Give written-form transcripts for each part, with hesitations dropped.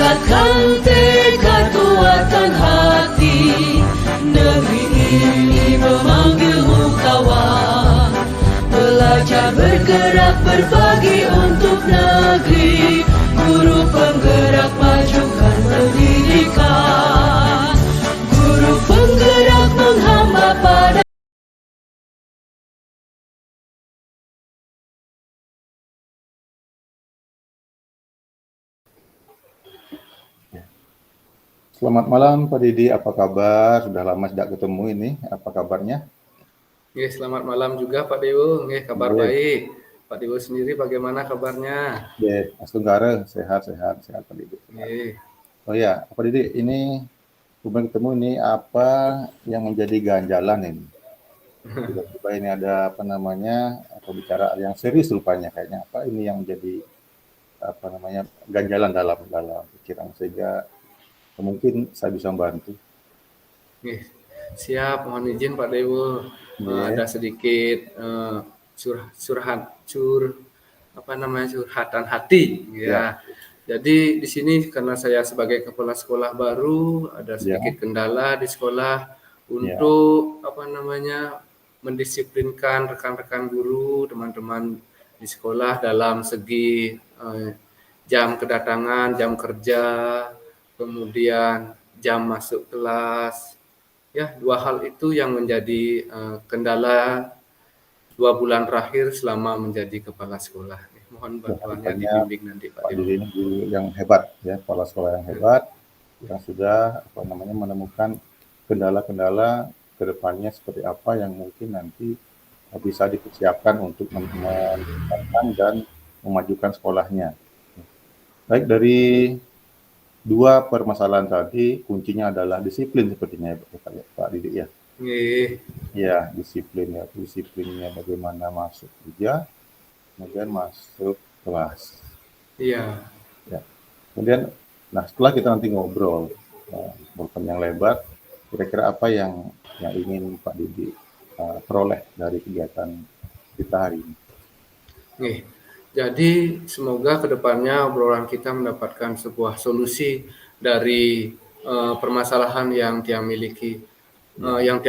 Kuatkan tekad, kuatkan hati, negeri ini memanggilmu kawan. Belajar bergerak berbagi untuk negeri, guru penggerak majukan pendidikan, guru penggerak menghamba pada. Selamat malam Pak Didi, apa kabar? Sudah lama tidak ketemu ini, apa kabarnya? Selamat malam juga Pak Dewo, kabar baik. Pak Dewo sendiri bagaimana kabarnya? Mas Tunggara, sehat Pak Didi. Oh ya, Pak Didi, ini kemarin ketemu ini apa yang menjadi ganjalan ini? Tiba-tiba ini ada apa namanya, pembicaraan yang serius rupanya kayaknya. Apa ini yang menjadi apa namanya ganjalan dalam pikiran, sehingga mungkin saya bisa membantu. Siap, mohon izin Pak Dewo. Ada sedikit curhatan hati, ya. Jadi di sini karena saya sebagai kepala sekolah baru ada sedikit kendala di sekolah untuk mendisiplinkan rekan-rekan guru, teman-teman di sekolah dalam segi jam kedatangan, jam kerja, kemudian jam masuk kelas. Ya, dua hal itu yang menjadi kendala 2 bulan terakhir selama menjadi kepala sekolah. Mohon bantuannya dibimbing nanti Pak Didi ini guru yang hebat ya, kepala sekolah yang hebat, yang sudah menemukan kendala-kendala ke depannya seperti apa yang mungkin nanti bisa dipersiapkan untuk meningkatkan dan memajukan sekolahnya. Baik, dari dua permasalahan tadi, kuncinya adalah disiplin sepertinya Pak Didi ya. Ya, disiplinnya bagaimana masuk kerja, kemudian masuk kelas. Iya. Ya. Kemudian, setelah kita nanti ngobrol yang lebar, kira-kira apa yang ingin Pak Didi peroleh dari kegiatan kita hari ini? Jadi semoga kedepannya obrolan kita mendapatkan sebuah solusi dari permasalahan yang Tiang miliki. Yang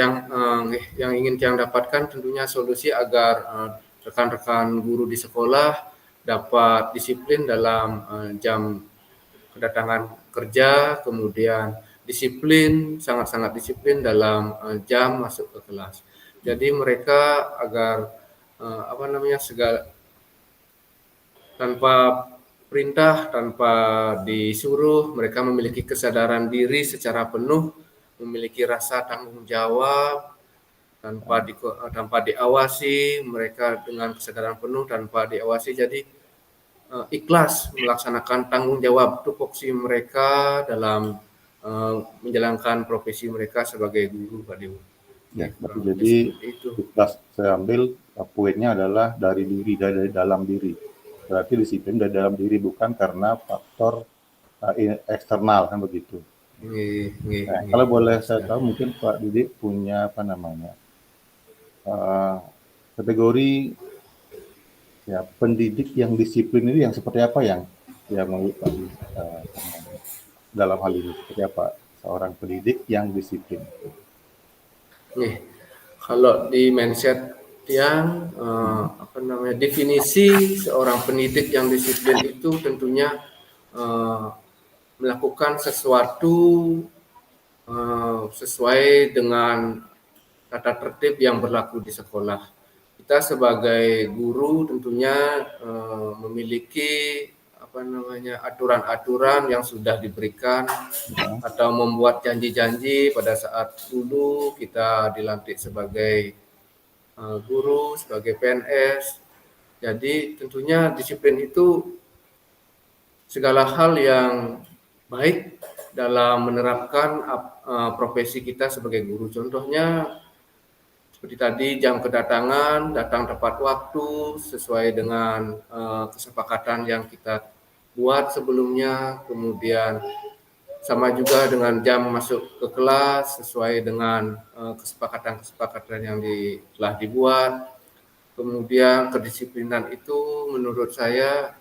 ingin Tiang dapatkan tentunya solusi agar rekan-rekan guru di sekolah dapat disiplin dalam jam kedatangan kerja, kemudian sangat-sangat disiplin dalam jam masuk ke kelas. Jadi mereka agar tanpa perintah, tanpa disuruh, mereka memiliki kesadaran diri secara penuh, memiliki rasa tanggung jawab, tanpa diawasi, mereka dengan kesadaran penuh tanpa diawasi, jadi ikhlas melaksanakan tanggung jawab tupoksi mereka dalam menjalankan profesi mereka sebagai guru, Pak Dewo. Ya, jadi ikhlas saya ambil poinnya adalah dari dalam diri. Berarti disiplin dari dalam diri, bukan karena faktor eksternal, kan begitu. Kalau boleh saya tahu, mungkin Pak Didi punya kategori ya pendidik yang disiplin ini yang seperti apa yang menurut Pak Didi dalam hal ini, seperti apa seorang pendidik yang disiplin? Kalau di mindset yang definisi seorang pendidik yang disiplin itu tentunya melakukan sesuatu sesuai dengan tata tertib yang berlaku di sekolah. Kita sebagai guru tentunya memiliki aturan-aturan yang sudah diberikan atau membuat janji-janji pada saat dulu kita dilantik sebagai guru, sebagai PNS. Jadi tentunya disiplin itu segala hal yang baik dalam menerapkan profesi kita sebagai guru. Contohnya seperti tadi, jam kedatangan, datang tepat waktu sesuai dengan kesepakatan yang kita buat sebelumnya, kemudian sama juga dengan jam masuk ke kelas sesuai dengan kesepakatan-kesepakatan yang telah dibuat. Kemudian kedisiplinan itu menurut saya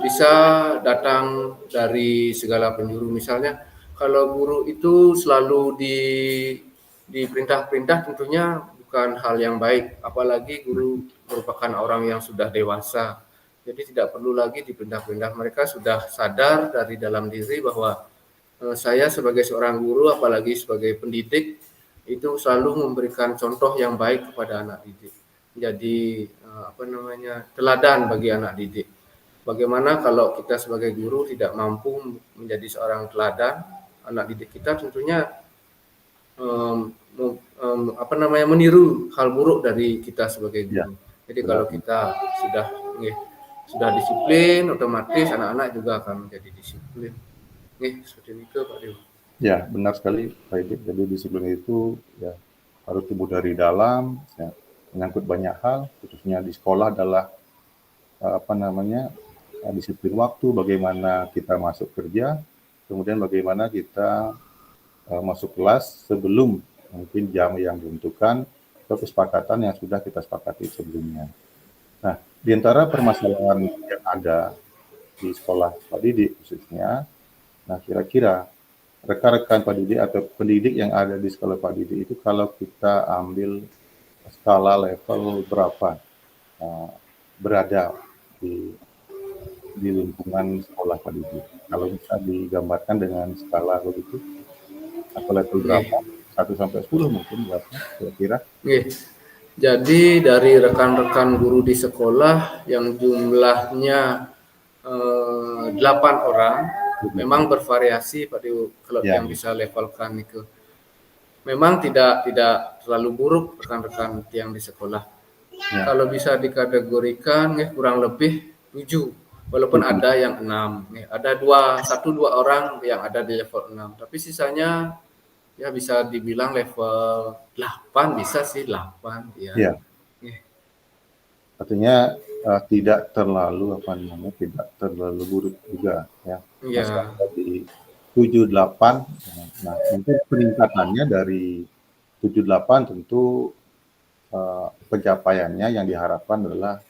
bisa datang dari segala penjuru. Misalnya kalau guru itu selalu diperintah-perintah tentunya bukan hal yang baik, apalagi guru merupakan orang yang sudah dewasa. Jadi tidak perlu lagi diperintah-perintah. Mereka sudah sadar dari dalam diri bahwa saya sebagai seorang guru, apalagi sebagai pendidik, itu selalu memberikan contoh yang baik kepada anak didik. Jadi teladan bagi anak didik. Bagaimana kalau kita sebagai guru tidak mampu menjadi seorang teladan, anak didik kita tentunya meniru hal buruk dari kita sebagai guru. Jadi kalau kita sudah disiplin, otomatis anak-anak juga akan menjadi disiplin. Seperti itu Pak Dewa. Ya, benar sekali Pak Idik. Jadi disiplin itu ya harus tumbuh dari dalam, ya, menyangkut banyak hal, khususnya di sekolah adalah disiplin waktu, bagaimana kita masuk kerja, kemudian bagaimana kita masuk kelas sebelum mungkin jam yang ditentukan atau kesepakatan yang sudah kita sepakati sebelumnya. Nah, di antara permasalahan yang ada di sekolah Pak Didik khususnya, nah kira-kira rekan-rekan Pak Didik atau pendidik yang ada di sekolah Pak Didik itu kalau kita ambil skala level berapa berada di lingkungan sekolah Pak Didik? Kalau bisa digambarkan dengan skala begitu, atau level berapa? 1 sampai 10 mungkin berapa kira-kira? Jadi dari rekan-rekan guru di sekolah yang jumlahnya 8 orang, memang bervariasi Pak Dewa kalau yang bisa levelkan itu. Memang tidak terlalu buruk rekan-rekan yang di sekolah. Kalau bisa dikategorikan kurang lebih 7, walaupun ada yang 6. Ada 1-2 orang yang ada di level 6, tapi sisanya ya bisa dibilang level 8, bisa sih 8 ya. Iya. Artinya tidak terlalu tidak terlalu buruk juga ya. Iya. Di 7-8. Nah, mungkin peningkatannya dari 7-8 tentu pencapaiannya yang diharapkan adalah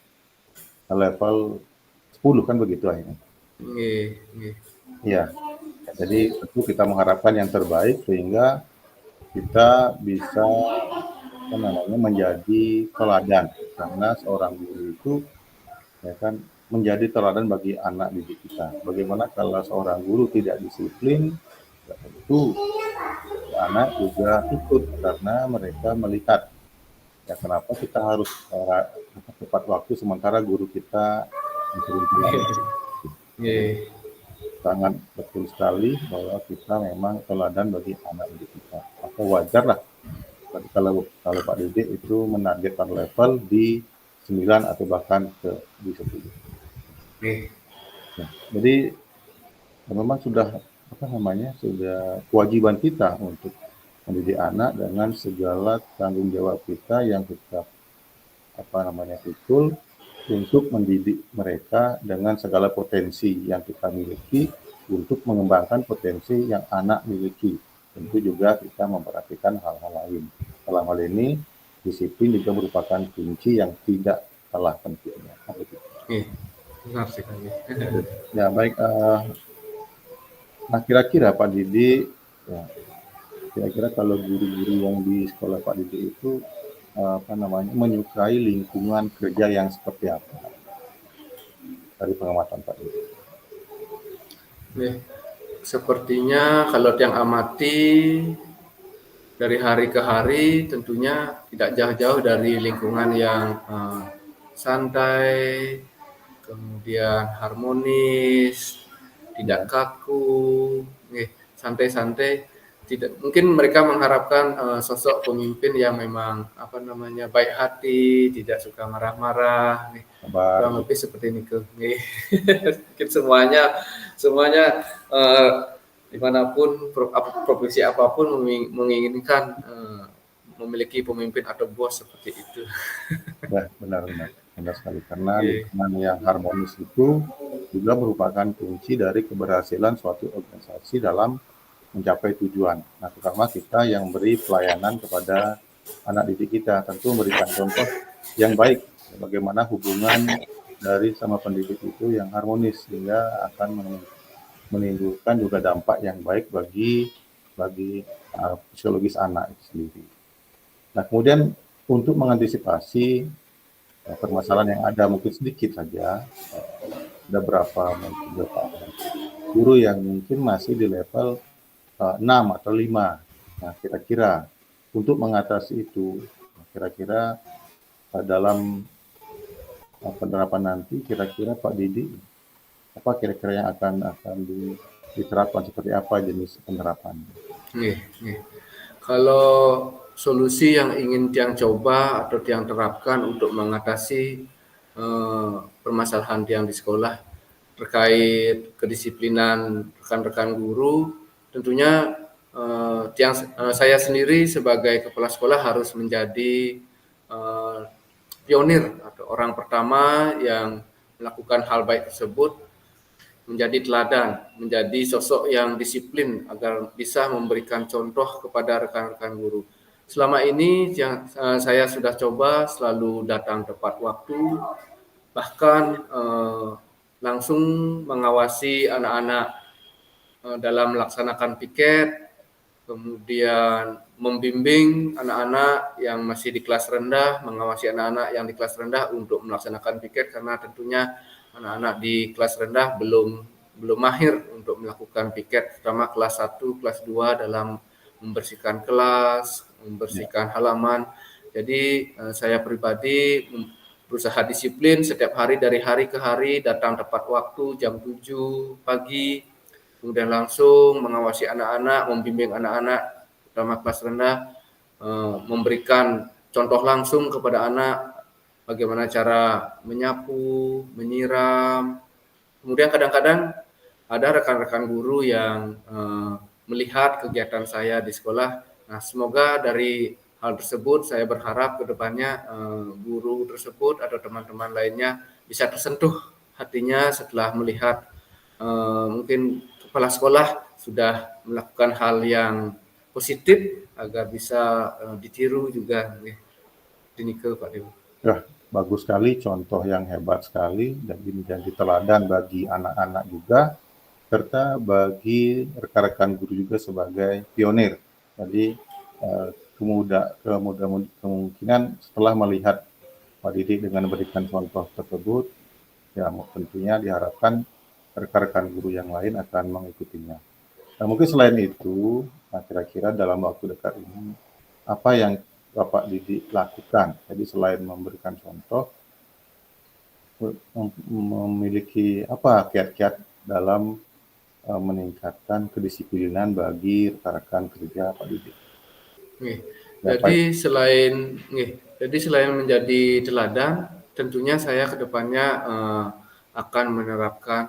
level 10 kan begitu akhirnya. Iya. Jadi tentu kita mengharapkan yang terbaik sehingga kita bisa menjadi teladan, karena seorang guru itu ya kan menjadi teladan bagi anak didik kita. Bagaimana kalau seorang guru tidak disiplin, ya tentu anak juga ikut karena mereka melihat ya kenapa kita harus tepat waktu sementara guru kita sangat betul sekali bahwa kita memang teladan bagi anak didik kita. Maka wajar lah kalau Pak Didik itu menargetkan level di 9 atau bahkan di 10. Nah, jadi memang sudah sudah kewajiban kita untuk mendidik anak dengan segala tanggung jawab kita yang kita pikul untuk mendidik mereka dengan segala potensi yang kita miliki untuk mengembangkan potensi yang anak miliki. Tentu juga kita memperhatikan hal-hal lain. Dalam hal ini, disiplin juga merupakan kunci yang tidak kalah pentingnya. Benar sekali. Ya baik. Nah kira-kira Pak Didik, ya, kira-kira kalau guru-guru yang di sekolah Pak Didik itu menyukai lingkungan kerja yang seperti apa dari pengamatan Pak Didik? Sepertinya kalau yang amati dari hari ke hari tentunya tidak jauh-jauh dari lingkungan yang santai, kemudian harmonis, tidak kaku, santai-santai. Tidak, mungkin mereka mungkin sosok pemimpin yang memang baik hati, tidak suka marah-marah, kurang lebih seperti ini mungkin semuanya dimanapun provinsi apapun menginginkan memiliki pemimpin atau bos seperti itu. Ya, benar sekali, karena lingkungan yang harmonis itu juga merupakan kunci dari keberhasilan suatu organisasi dalam mencapai tujuan. Nah, terutama kita yang beri pelayanan kepada anak didik kita, tentu memberikan contoh yang baik bagaimana hubungan dari sama pendidik itu yang harmonis, sehingga akan menimbulkan juga dampak yang baik bagi psikologis anak itu sendiri. Nah, kemudian untuk mengantisipasi permasalahan yang ada, mungkin sedikit saja, ada beberapa guru yang mungkin masih di level 6 atau 5. Nah, kira-kira untuk mengatasi itu, kira-kira dalam penerapan nanti, kira-kira Pak Didi, apa kira-kira yang akan diterapkan, seperti apa jenis penerapan? Nggih, nggih. Kalau solusi yang ingin Tiang coba atau Tiang terapkan untuk mengatasi permasalahan Tiang di sekolah terkait kedisiplinan rekan-rekan guru, tentunya saya sendiri sebagai kepala sekolah harus menjadi pionir atau orang pertama yang melakukan hal baik tersebut, menjadi teladan, menjadi sosok yang disiplin agar bisa memberikan contoh kepada rekan-rekan guru. Selama ini yang saya sudah coba selalu datang tepat waktu, bahkan langsung mengawasi anak-anak dalam melaksanakan piket, kemudian membimbing anak-anak yang masih di kelas rendah, mengawasi anak-anak yang di kelas rendah untuk melaksanakan piket, karena tentunya anak-anak di kelas rendah belum mahir untuk melakukan piket, terutama kelas 1, kelas 2 dalam membersihkan kelas, membersihkan halaman. Jadi saya pribadi berusaha disiplin setiap hari, dari hari ke hari, datang tepat waktu jam 7 pagi, kemudian langsung mengawasi anak-anak, membimbing anak-anak, terutama kelas rendah, memberikan contoh langsung kepada anak bagaimana cara menyapu, menyiram. Kemudian kadang-kadang ada rekan-rekan guru yang melihat kegiatan saya di sekolah. Nah, semoga dari hal tersebut saya berharap ke depannya guru tersebut atau teman-teman lainnya bisa tersentuh hatinya setelah melihat mungkin kepala sekolah sudah melakukan hal yang positif agar bisa ditiru juga. Dinike Pak Dewa. Ya, bagus sekali, contoh yang hebat sekali, dan menjadi teladan bagi anak-anak juga, serta bagi rekan-rekan guru juga sebagai pionir. Jadi kemungkinan setelah melihat Pak Didi dengan memberikan contoh tersebut, ya tentunya diharapkan rekan-rekan guru yang lain akan mengikutinya. Nah, mungkin selain itu, kira-kira dalam waktu dekat ini, apa yang Bapak Didi lakukan? Jadi selain memberikan contoh, memiliki apa kiat-kiat dalam meningkatkan kedisiplinan bagi rekan-rekan kerja Pak Didi? Jadi selain menjadi teladan, tentunya saya kedepannya akan menerapkan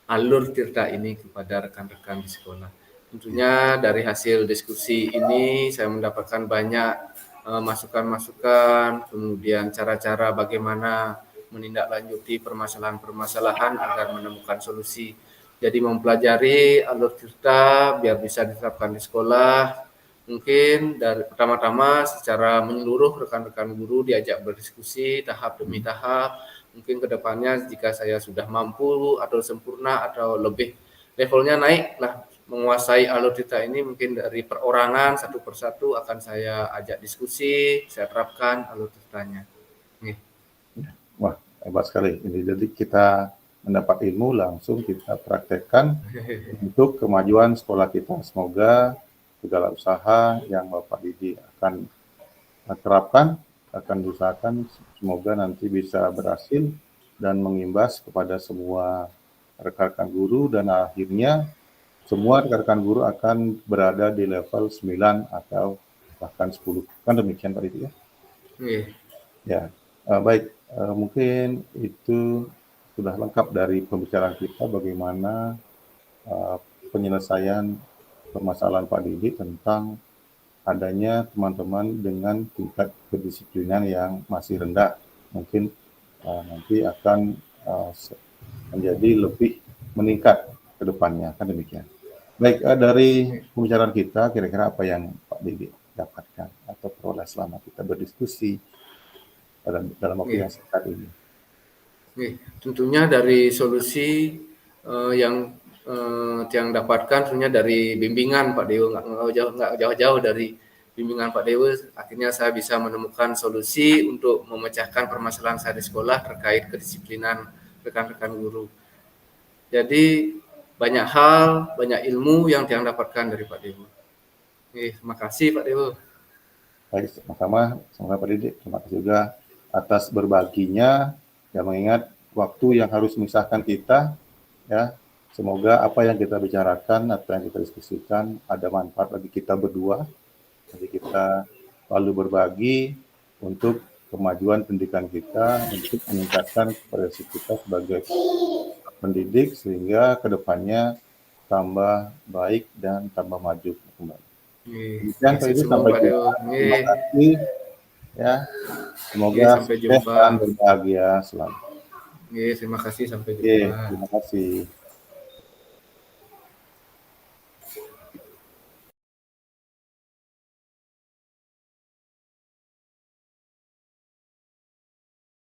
alur tirta ini kepada rekan-rekan di sekolah. Tentunya dari hasil diskusi ini saya mendapatkan banyak masukan-masukan, kemudian cara-cara bagaimana menindaklanjuti permasalahan-permasalahan agar menemukan solusi. Jadi mempelajari alur tirta biar bisa diterapkan di sekolah. Mungkin dari pertama-tama secara menyeluruh rekan-rekan guru diajak berdiskusi tahap demi tahap. Mungkin kedepannya jika saya sudah mampu atau sempurna atau lebih levelnya naik lah menguasai alur tirta ini, mungkin dari perorangan satu persatu akan saya ajak diskusi, saya terapkan alur tirtanya. Wah, hebat sekali. Ini jadi kita mendapat ilmu langsung kita praktekkan untuk kemajuan sekolah kita. Semoga segala usaha yang Bapak Didi akan terapkan, akan diusahakan, semoga nanti bisa berhasil dan mengimbas kepada semua rekan-rekan guru, dan akhirnya semua rekan-rekan guru akan berada di level 9 atau bahkan 10. Kan demikian Pak Didi ya? Ya, baik. Mungkin itu sudah lengkap dari pembicaraan kita bagaimana penyelesaian permasalahan Pak Didi tentang adanya teman-teman dengan tingkat kedisiplinan yang masih rendah. Mungkin nanti akan menjadi lebih meningkat ke depannya, kan demikian. Baik, dari pembicaraan kita, kira-kira apa yang Pak Didi dapatkan atau peroleh selama kita berdiskusi dalam waktu yang singkat ini? Nggih, tentunya dari solusi yang dapatkan tentunya dari bimbingan Pak Dewo, nggak jauh-jauh dari bimbingan Pak Dewo. Akhirnya saya bisa menemukan solusi untuk memecahkan permasalahan saya di sekolah terkait kedisiplinan rekan-rekan guru. Jadi banyak hal, banyak ilmu yang dapatkan dari Pak Dewo. Terima kasih Pak Dewo. Baik, sama-sama Pak Didik. Terima kasih juga atas berbaginya, ya mengingat waktu yang harus memisahkan kita, ya. Semoga apa yang kita bicarakan atau yang kita diskusikan ada manfaat bagi kita berdua. Jadi kita selalu berbagi untuk kemajuan pendidikan kita, untuk meningkatkan kompetensi kita sebagai pendidik sehingga kedepannya tambah baik dan tambah maju kembali. Demikian Pak Ibu, sampai jumpa. Terima kasih. Ya, semoga sampai sukses jumpa. dan berbahagia selalu. Terima kasih, sampai jumpa. Terima kasih.